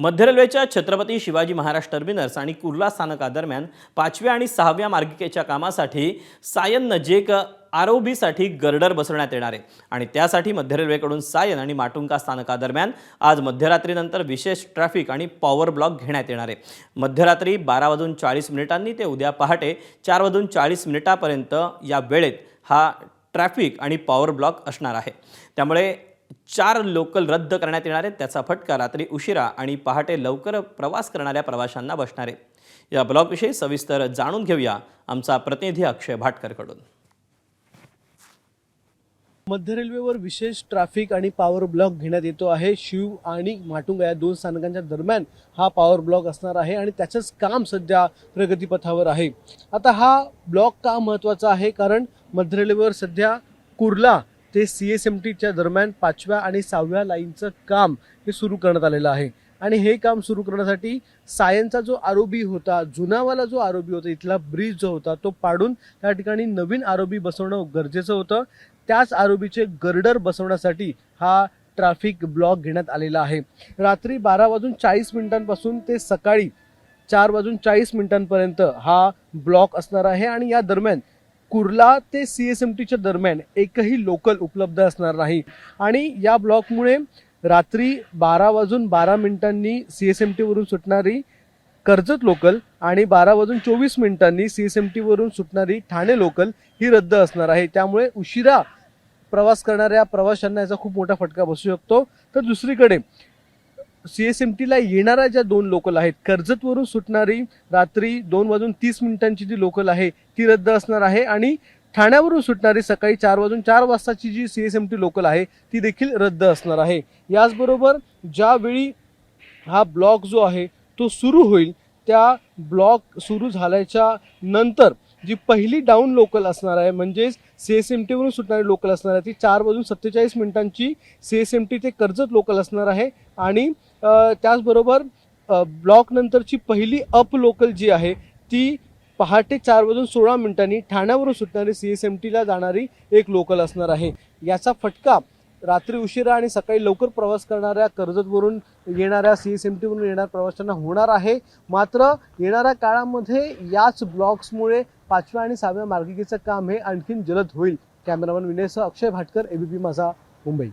मध्य रेल्वेच्या छत्रपती शिवाजी महाराज टर्मिनस आणि कुर्ला स्थानकादरम्यान 5व्या आणि 6व्या मार्गिकेच्या कामासाठी सायन नजीक आरओबीसाठी गर्डर बसवण्यात येणार आहे आणि त्यासाठी मध्य रेल्वेकडून सायन आणि माटुंगा स्थानकादरम्यान आज मध्यरात्रीनंतर विशेष ट्रॅफिक आणि पॉवर ब्लॉक घेण्यात येणार आहे। मध्यरात्री 12:40 ते उद्या पहाटे 4:40 या वेळेत हा ट्रॅफिक आणि पॉवर ब्लॉक असणार आहे। त्यामुळे 4 लोकल रद्द करण्यात येणार आहेत। त्याचा फटका रात्री उशिरा आणि पहाटे लवकर प्रवास करणाऱ्या प्रवाशांना बसणार आहे। या ब्लॉकविषयी सविस्तर जाणून घेऊया आमचा प्रतिनिधी अक्षय भाटकरकडून। मध्य रेल्वेवर विशेष ट्रॅफिक आणि पॉवर ब्लॉक घेण्यात येतो आहे। शिव आणि माटुंगा या दोन स्थानकांच्या दरम्यान हा पॉवर ब्लॉक असणार आहे आणि त्याचंच काम सध्या प्रगतीपथावर आहे। आता हा ब्लॉक का महत्त्वाचा आहे, कारण मध्य रेल्वेवर सध्या कुर्ला ते CSMTच्या दरम्यान 5व्या आणि 6व्या लाईनचं काम हे सुरू करण्यात आलेलं आहे आणि हे काम सुरू करण्यासाठी सायनचा जो आरओबी होता, जुनावाला जो आरओबी होता, इथला ब्रिज जो होता तो पाडून त्या ठिकाणी नवीन आरओबी बसवणं गरजेचं होतं। त्याच आरओबीचे गर्डर बसवण्यासाठी हा ट्रॅफिक ब्लॉक घेण्यात आलेला आहे। रात्री 12:40 पासून ते सकाळी 4:40 हा ब्लॉक असणार आहे आणि या दरम्यान कुर्ला ते CSMTच्या दरम्यान एकही लोकल उपलब्ध असणार नाही आणि या ब्लॉकमुळे रात्री 12:12 CSMT वरून सुटणारी कर्जत लोकल आणि 12:24 CSMT वरून सुटणारी ठाणे लोकल ही रद्द असणार आहे। त्यामुळे उशिरा प्रवास करणाऱ्या प्रवाशांना याचा खूप मोठा फटका बसू शकतो। तर दुसरीकडे CSMTला येणाऱ्या ज्या 2 लोकल आहेत, कर्जतवरून सुटणारी रात्री 2:30 जी लोकल आहे ती रद्द असणार आहे आणि ठाण्यावरून सुटणारी सकाळी 4:04 जी CSMT लोकल आहे ती देखील रद्द असणार आहे। याचबरोबर ज्यावेळी हा ब्लॉक जो आहे तो सुरू होईल, त्या ब्लॉक सुरू झाल्याच्या नंतर जी पहिली डाऊन लोकल असणार आहे, म्हणजेच CSMT वरून सुटणारी लोकल असणार आहे ती 4:47 CSMT ते कर्जत लोकल असणार आहे आणि त्याचबरोबर ब्लॉक नंतरची पहिली अप लोकल जी आहे ती पहाटे 4:16 ठाण्यावरून सुटणारी CSMTला जाणारी एक लोकल असणार आहे। याचा फटका रात्री उशिरा आणि सकाळी लवकर प्रवास करणाऱ्या कर्जतवरून येणाऱ्या CSMT वरून येणाऱ्या प्रवाशांना होणार आहे। मात्र येणाऱ्या काळामध्ये याच ब्लॉक्समुळे 5व्या आणि 6व्या मार्गिकेचं काम हे आणखीन जलद होईल। कॅमेरामन विनयसह अक्षय भाटकर, ABP माझा, मुंबई।